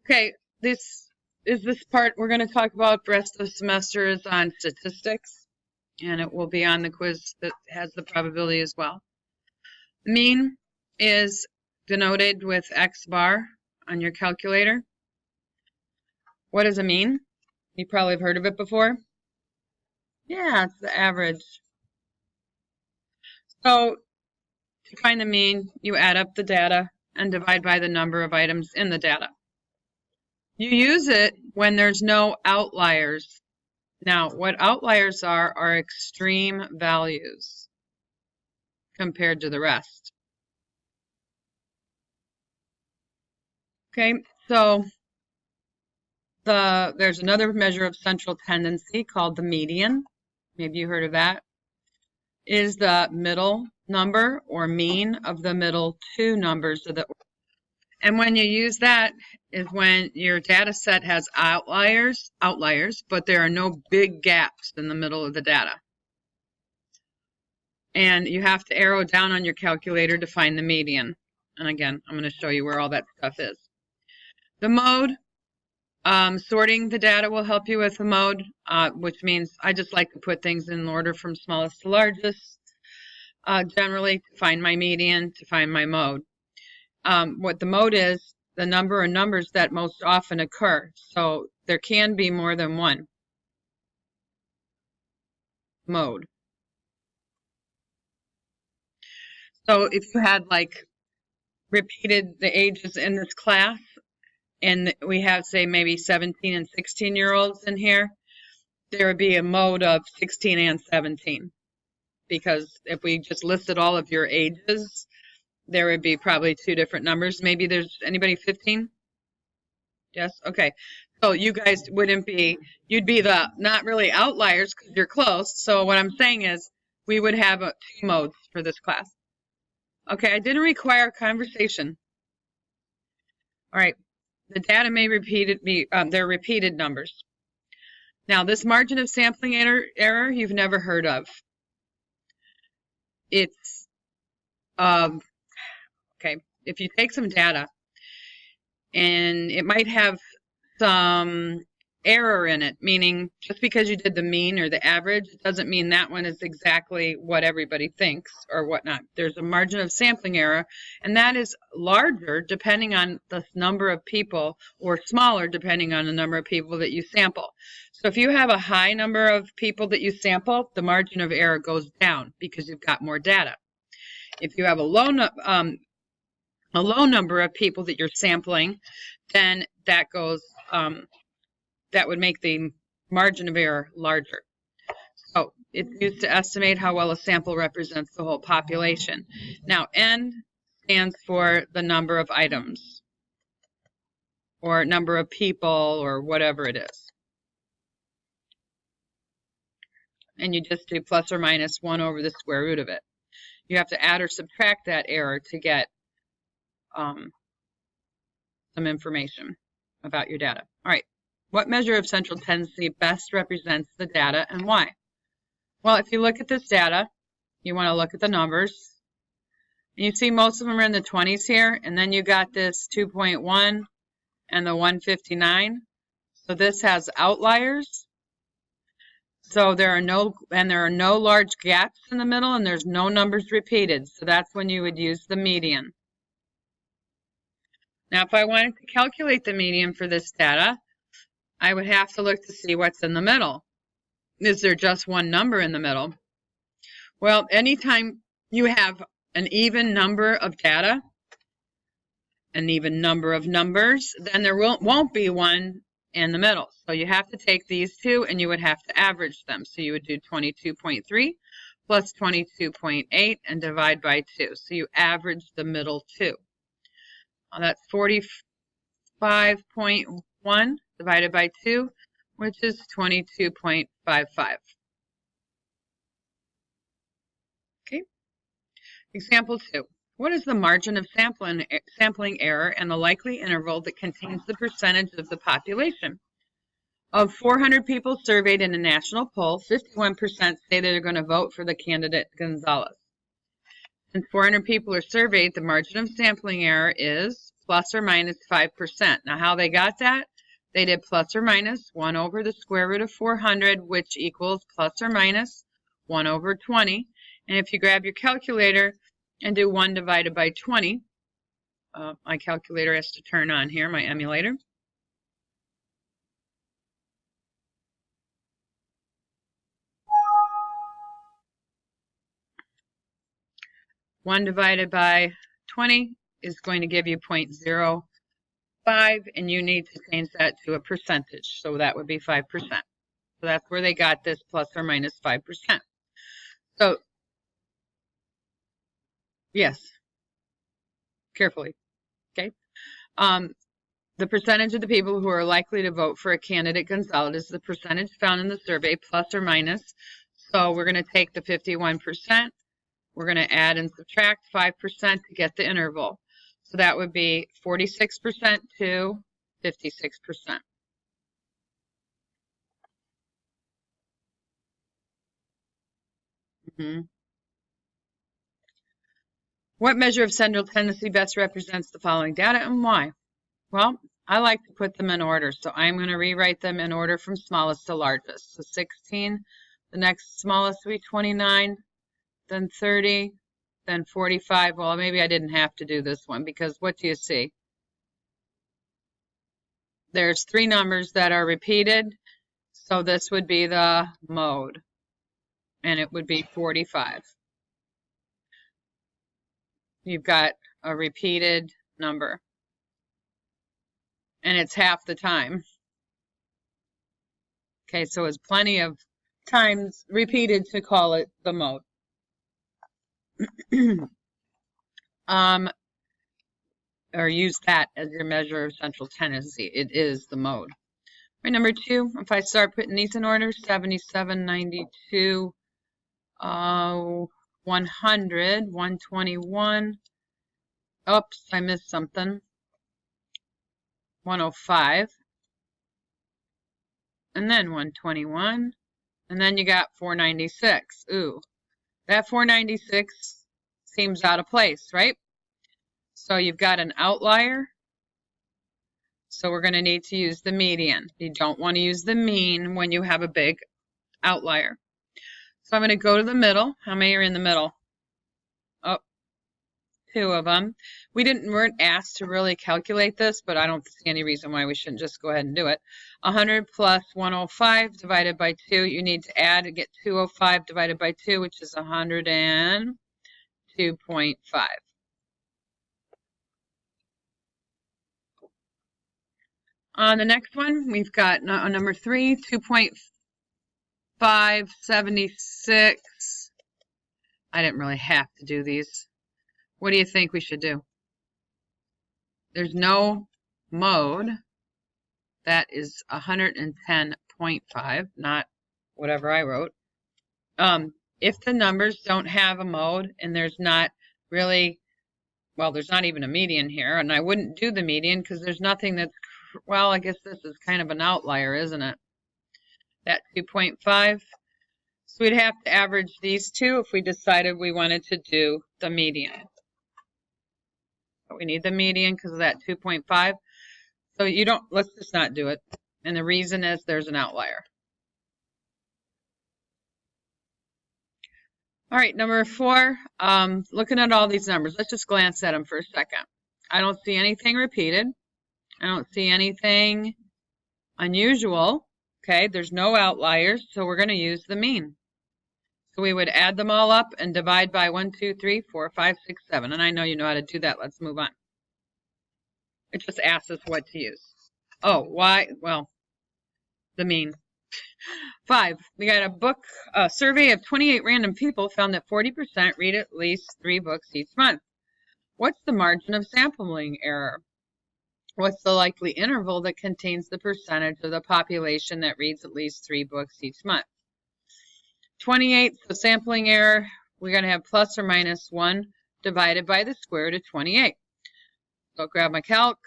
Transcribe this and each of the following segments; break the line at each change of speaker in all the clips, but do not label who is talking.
Okay, this is this part we're going to talk about. The rest of the semester is on statistics, and it will be on the quiz that has the probability as well. The mean is denoted with X bar on your calculator. What is a mean? You probably have heard of it before. Yeah, it's the average. So to find the mean, you add up the data and divide by the number of items in the data. You use it when there's no outliers. Now, what outliers are extreme values compared to the rest. Okay, so there's another measure of central tendency called the median. Maybe you heard of that. Is the middle number or mean of the middle two numbers of the. And when you use that is when your data set has outliers, but there are no big gaps in the middle of the data. And you have to arrow down on your calculator to find the median. And again, I'm going to show you where all that stuff is. The mode, sorting the data will help you with the mode, which means I just like to put things in order from smallest to largest, generally to find my median, to find my mode. What the mode is, the number of numbers that most often occur. So there can be more than one mode. So if you had like repeated the ages in this class, and we have, say, maybe 17 and 16-year-olds in here, there would be a mode of 16 and 17. Because if we just listed all of your ages, there would be probably two different numbers. Maybe there's anybody 15? Yes? Okay. So you guys wouldn't be, you'd be the not really outliers because you're close. So what I'm saying is we would have two modes for this class. Okay, I didn't require a conversation. All right. The data may they're repeated numbers. Now, this margin of sampling error you've never heard of. It's, okay, if you take some data and it might have some error in it, meaning just because you did the mean or the average, it doesn't mean that one is exactly what everybody thinks or whatnot. There's a margin of sampling error, and that is larger depending on the number of people or smaller depending on the number of people that you sample. So if you have a high number of people that you sample, the margin of error goes down because you've got more data. If you have a low number of people that you're sampling, then that goes that would make the margin of error larger. So it's used to estimate how well a sample represents the whole population. Now, N stands for the number of items or number of people or whatever it is. And you just do plus or minus 1 over the square root of it. You have to add or subtract that error to get some information about your data. All right. What measure of central tendency best represents the data and why? Well, if you look at this data, you want to look at the numbers. And you see most of them are in the 20s here, and then you got this 2.1 and the 159. So this has outliers. So there are no large gaps in the middle, and there's no numbers repeated. So that's when you would use the median. Now, if I wanted to calculate the median for this data, I would have to look to see what's in the middle. Is there just one number in the middle? Well, anytime you have an even number of data, an even number of numbers, then there won't be one in the middle. So you have to take these two and you would have to average them. So you would do 22.3 plus 22.8 and divide by 2. So you average the middle two. Well, that's 45.1 divided by 2, which is 22.55. Okay. Example 2. What is the margin of sampling error and the likely interval that contains the percentage of the population? Of 400 people surveyed in a national poll, 51% say they're going to vote for the candidate Gonzalez. Since 400 people are surveyed, the margin of sampling error is plus or minus 5%. Now, how they got that? They did plus or minus 1 over the square root of 400, which equals plus or minus 1 over 20. And if you grab your calculator and do 1 divided by 20, my calculator has to turn on here, my emulator. One divided by 20 is going to give you 0.05, and you need to change that to a percentage. So that would be 5%. So that's where they got this plus or minus 5%. So, yes, carefully, okay? The percentage of the people who are likely to vote for a candidate Gonzalez is the percentage found in the survey, plus or minus. So we're going to take the 51%. We're going to add and subtract 5% to get the interval. So that would be 46% to 56%. What measure of central tendency best represents the following data and why? Well, I like to put them in order, so I'm going to rewrite them in order from smallest to largest. So 16, the next smallest will be 29, then 30, then 45. Well, maybe I didn't have to do this one because what do you see? There's 3 numbers that are repeated, so this would be the mode, and it would be 45. You've got a repeated number, and it's half the time. Okay, so it's plenty of times repeated to call it the mode. Or use that as your measure of central tendency. It is the mode. Right, number 2, if I start putting these in order, 77, 92, 100, 121. Oops, I missed something. 105. And then 121. And then you got 496. Ooh, that 496 seems out of place, right? So you've got an outlier. So we're going to need to use the median. You don't want to use the mean when you have a big outlier. So I'm going to go to the middle. How many are in the middle? Oh, 2 of them. We weren't asked to really calculate this, but I don't see any reason why we shouldn't just go ahead and do it. 100 plus 105 divided by 2. You need to add to get 205 divided by 2, which is 102.5. On the next one, we've got number 3, 2.576. I didn't really have to do these. What do you think we should do? There's no mode. That is 110.5, not whatever I wrote. If the numbers don't have a mode and there's not really, well, there's not even a median here, and I wouldn't do the median because there's nothing that's, well, I guess this is kind of an outlier, isn't it? That 2.5. So we'd have to average these two if we decided we wanted to do the median. But we need the median because of that 2.5. So let's just not do it. And the reason is there's an outlier. All right, number 4, looking at all these numbers, let's just glance at them for a second. I don't see anything repeated. I don't see anything unusual. Okay, there's no outliers, so we're going to use the mean. So we would add them all up and divide by 1, 2, 3, 4, 5, 6, 7. And I know you know how to do that. Let's move on. It just asks us what to use. Oh, why? Well, the mean. 5, we got a survey of 28 random people found that 40% read at least 3 books each month. What's the margin of sampling error? What's the likely interval that contains the percentage of the population that reads at least 3 books each month? 28, so sampling error, we're going to have plus or minus 1 divided by the square root of 28. So I'll grab my calc,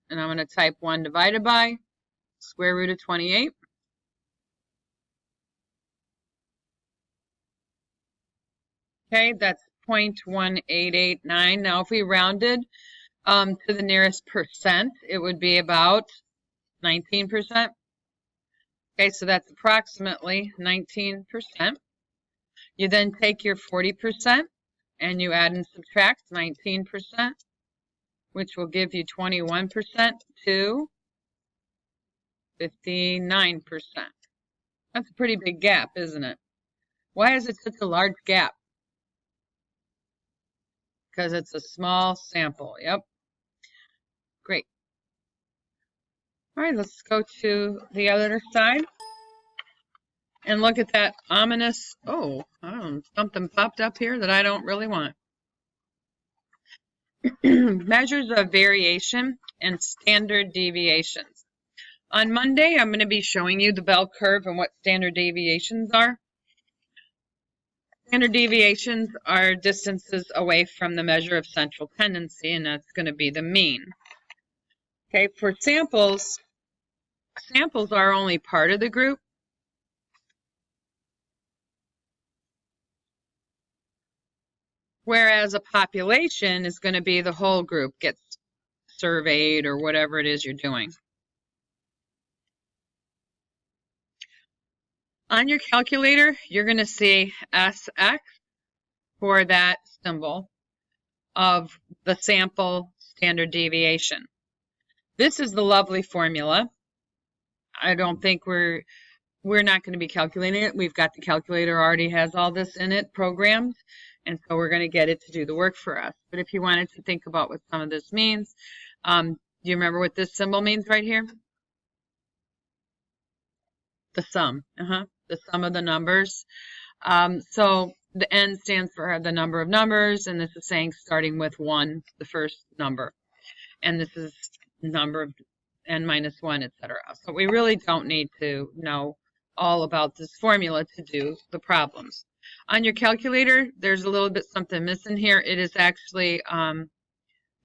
and I'm going to type 1 divided by square root of 28. Okay, that's 0.1889. Now, if we rounded, To the nearest percent, it would be about 19%. Okay, so that's approximately 19%. You then take your 40% and you add and subtract 19%, which will give you 21% to 59%. That's a pretty big gap, isn't it? Why is it such a large gap? Because it's a small sample. Yep. Great. All right, let's go to the other side and look at that ominous, something popped up here that I don't really want. Measures of variation and standard deviations. On Monday, I'm going to be showing you the bell curve and what standard deviations are. Standard deviations are distances away from the measure of central tendency, and that's going to be the mean. Okay, for samples, samples are only part of the group. Whereas a population is going to be the whole group gets surveyed or whatever it is you're doing. On your calculator, you're going to see SX for that symbol of the sample standard deviation. This is the lovely formula. I don't think we're not going to be calculating it. We've got the calculator already has all this in it programmed, and so we're going to get it to do the work for us. But if you wanted to think about what some of this means, do you remember what this symbol means right here? The sum. The sum of the numbers. So the n stands for the number of numbers, and this is saying starting with 1, the first number. And this is number of n minus 1, etc. So we really don't need to know all about this formula to do the problems. On your calculator, there's a little bit something missing here. It is actually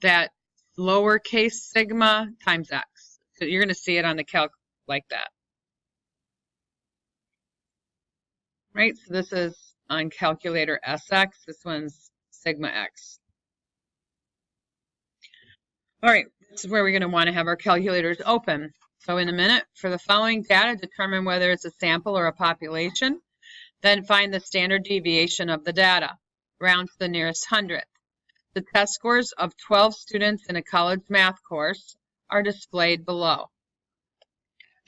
that lowercase sigma times x. So you're going to see it on the calc like that. Right, so this is on calculator SX. This one's sigma x. All right, this is where we're going to want to have our calculators open. So in a minute, for the following data, determine whether it's a sample or a population. Then find the standard deviation of the data. Round to the nearest hundredth. The test scores of 12 students in a college math course are displayed below.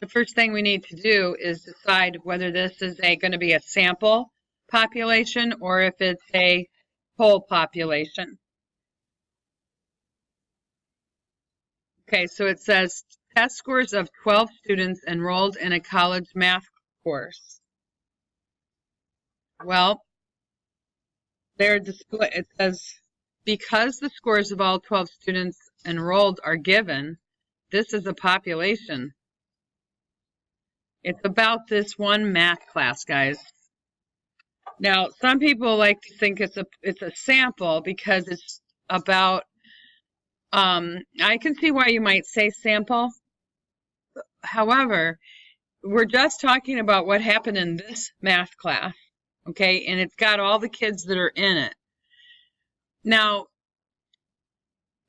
The first thing we need to do is decide whether this is going to be a sample population or if it's a whole population. Okay, so it says test scores of 12 students enrolled in a college math course. Well, it says because the scores of all 12 students enrolled are given, this is a population. It's about this one math class, guys. Now, some people like to think it's a sample because it's about, I can see why you might say sample. However, we're just talking about what happened in this math class, okay? And it's got all the kids that are in it. Now,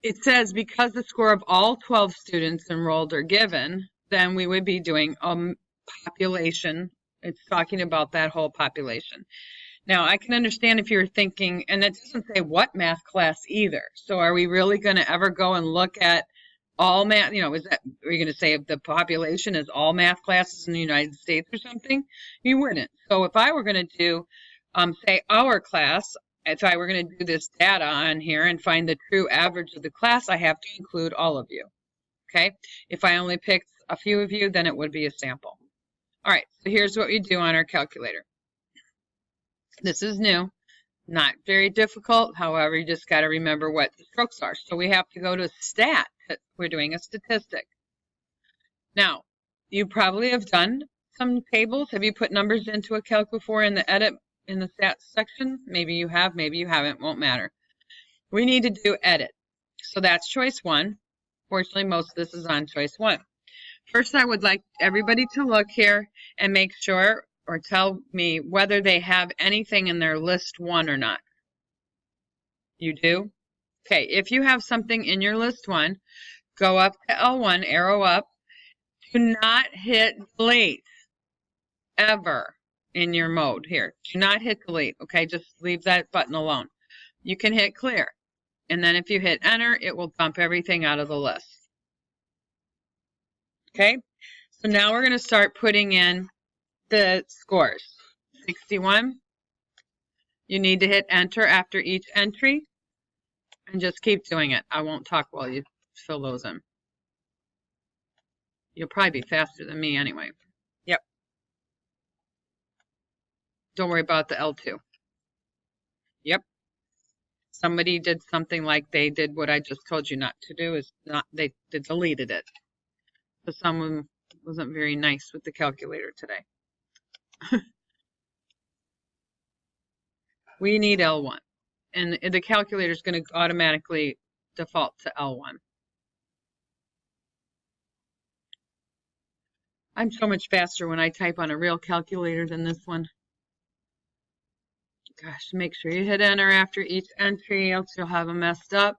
it says because the score of all 12 students enrolled are given, then we would be doing population. It's talking about that whole population. Now, I can understand if you're thinking, and it doesn't say what math class either. So are we really going to ever go and look at all math? You know, are you going to say if the population is all math classes in the United States or something? You wouldn't. So if I were going to do, say, our class, if I were going to do this data on here and find the true average of the class, I have to include all of you. Okay? If I only picked a few of you, then it would be a sample. All right, so here's what we do on our calculator. This is new, not very difficult. However, you just got to remember what the strokes are. So we have to go to stat. We're doing a statistic. Now, you probably have done some tables. Have you put numbers into a calc before in the edit, in the stats section? Maybe you have, maybe you haven't, won't matter. We need to do edit. So that's choice 1. Fortunately, most of this is on choice 1. First, I would like everybody to look here and make sure or tell me whether they have anything in their list 1 or not. You do? Okay, if you have something in your list 1, go up to L1, arrow up. Do not hit delete ever in your mode here. Do not hit delete, okay? Just leave that button alone. You can hit clear. And then if you hit enter, it will dump everything out of the list. Okay, so now we're going to start putting in the scores. 61. You need to hit enter after each entry and just keep doing it. I won't talk while you fill those in. You'll probably be faster than me anyway. Yep. Don't worry about the L2. Yep. Somebody did something like they did what I just told you not to do, is not they deleted it. So someone wasn't very nice with the calculator today. We need L1, and the calculator is going to automatically default to L1. I'm so much faster when I type on a real calculator than this one. Gosh, make sure you hit enter after each entry, else you'll have them messed up.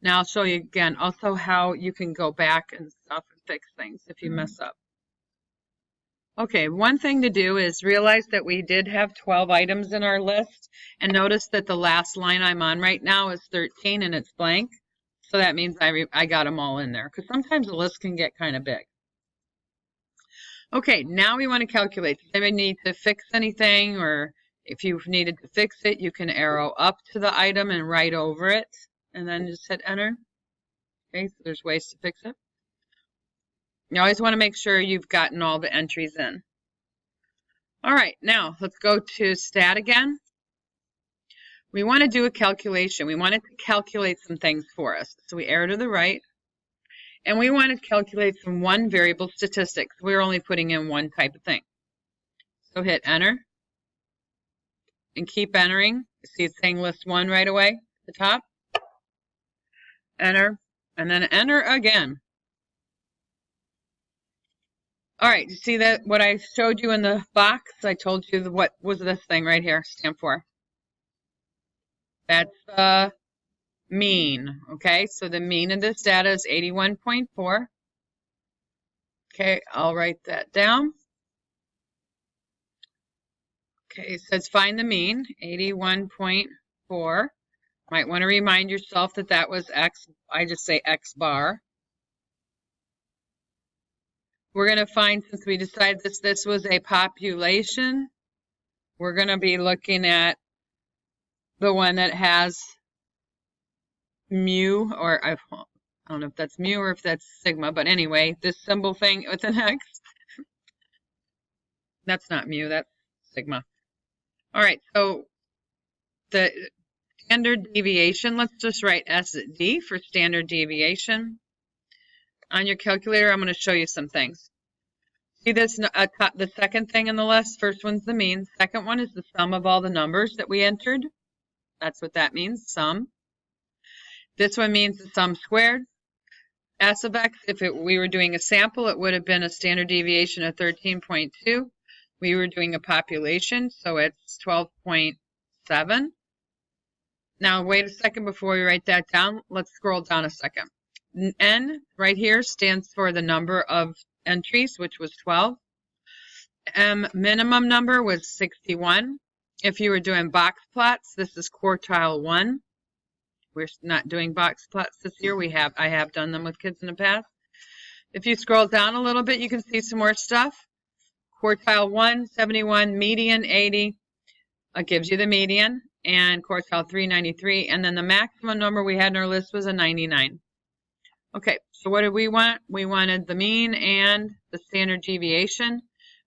Now I'll show you again also how you can go back and stuff and fix things if you mess up. Okay, one thing to do is realize that we did have 12 items in our list, and notice that the last line I'm on right now is 13 and it's blank. So that means I got them all in there, because sometimes the list can get kind of big. Okay, now we want to calculate. Does anybody need to fix anything, or if you've needed to fix it, you can arrow up to the item and write over it, and then just hit enter. Okay, so there's ways to fix it. You always want to make sure you've gotten all the entries in. All right, now let's go to stat again. We want to do a calculation. We want it to calculate some things for us. So we arrow to the right, and we want to calculate some one variable statistics. We're only putting in one type of thing. So hit enter and keep entering. See it's saying list 1 right away at the top. Enter, and then enter again. All right, you see that what I showed you in the box? I told you what was this thing right here stand for. That's mean, okay? So the mean of this data is 81.4. Okay, I'll write that down. Okay, it says find the mean, 81.4. Might want to remind yourself that that was X. I just say X bar. We're going to find, since we decided this was a population, we're going to be looking at the one that has mu, or I don't know if that's mu or if that's sigma, but anyway, this symbol thing with an X. That's not mu, that's sigma. All right, so the standard deviation, let's just write SD for standard deviation. On your calculator, I'm going to show you some things. See this, the second thing in the list? First one's the mean. Second one is the sum of all the numbers that we entered. That's what that means, sum. This one means the sum squared. S of X, if we were doing a sample, it would have been a standard deviation of 13.2. We were doing a population, so it's 12.7. Now, wait a second before we write that down. Let's scroll down a second. N right here stands for the number of entries, which was 12. Minimum number was 61. If you were doing box plots, this is quartile 1. We're not doing box plots this year. I have done them with kids in the past. If you scroll down a little bit, you can see some more stuff. Quartile 1, 71, median 80. It gives you the median. And quartile 3, 93. And then the maximum number we had in our list was a 99. Okay, so what did we want? We wanted the mean and the standard deviation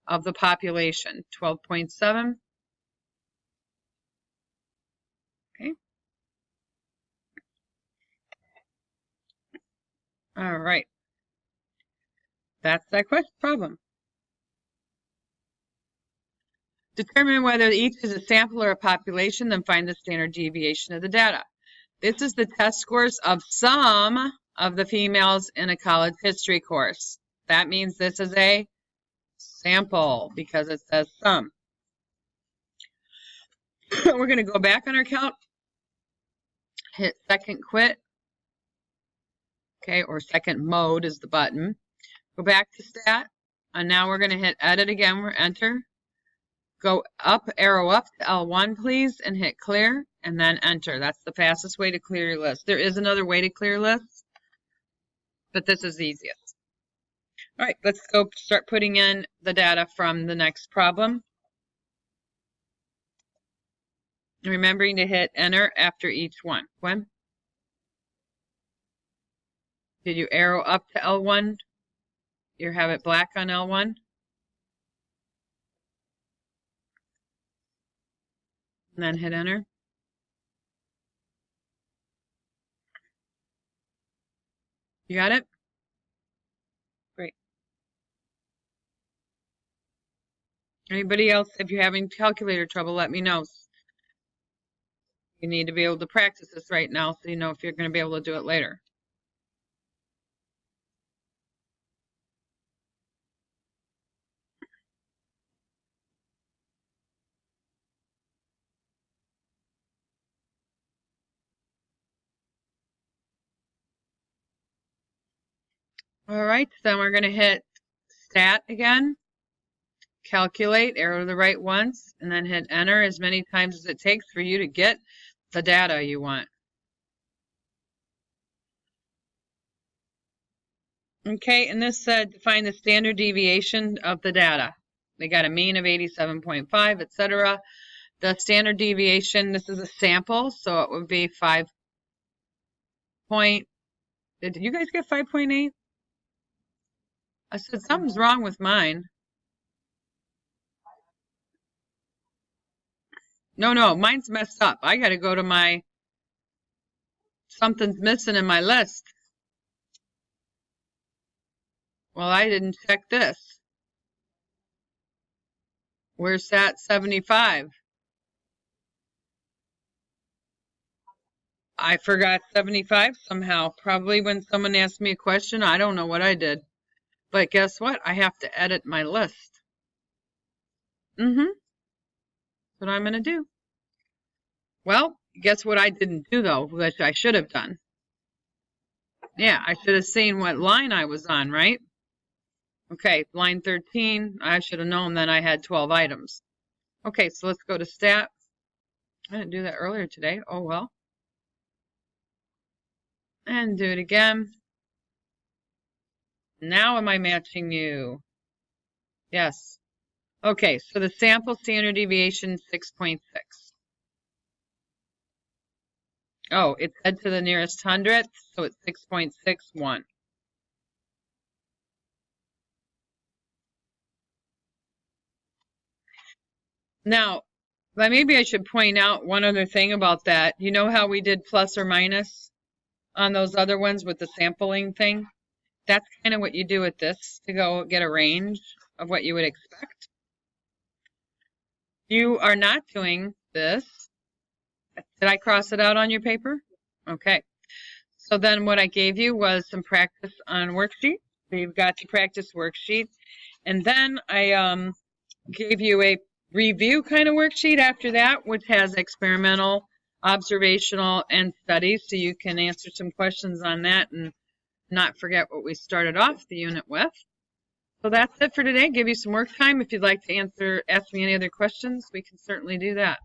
of the population, 12.7. Okay. All right. That's that question problem. Determine whether each is a sample or a population, then find the standard deviation of the data. This is the test scores of some of the females in a college history course. That means this is a sample because it says some. We're going to go back on our count, hit second quit, Okay, or second mode is the button. Go back to stat, and now we're going to hit edit again. We're enter. Go up, arrow up to L1, please, and hit clear, and then enter. That's the fastest way to clear your list. There is another way to clear lists, but this is the easiest. All right, let's go start putting in the data from the next problem. Remembering to hit enter after each one. When? Did you arrow up to L1? You have it black on L1? And then hit enter. You got it? Great. Anybody else, if you're having calculator trouble, let me know. You need to be able to practice this right now so you know if you're going to be able to do it later. All right, then we're going to hit stat again, calculate, arrow to the right once, and then hit enter as many times as it takes for you to get the data you want. Okay, and this said to find the standard deviation of the data. They got a mean of 87.5, etc. The standard deviation, this is a sample, so it would be 5 point. Did you guys get 5.8? I said something's wrong with mine. No, mine's messed up. I got to go to my, something's missing in my list. Well, I didn't check this. Where's that 75? I forgot 75 somehow. Probably when someone asked me a question, I don't know what I did. But guess what? I have to edit my list. That's what I'm going to do. Well, guess what I didn't do, though, which I should have done. Yeah, I should have seen what line I was on, right? Okay, line 13, I should have known that I had 12 items. Okay, so let's go to stat. I didn't do that earlier today. Oh, well. And do it again. Now am I matching you? Yes. Okay, so the sample standard deviation 6.6. Oh, it's head to the nearest hundredth, so it's 6.61. Now, maybe I should point out one other thing about that. You know how we did plus or minus on those other ones with the sampling thing? That's kind of what you do with this to go get a range of what you would expect. You are not doing this. Did I cross it out on your paper? Okay. So then what I gave you was some practice on worksheet. So you've got the practice worksheet. And then I gave you a review kind of worksheet after that, which has experimental, observational, and studies. So you can answer some questions on that and not forget what we started off the unit with. So that's it for today. Give you some work time. If you'd like to ask me any other questions, we can certainly do that.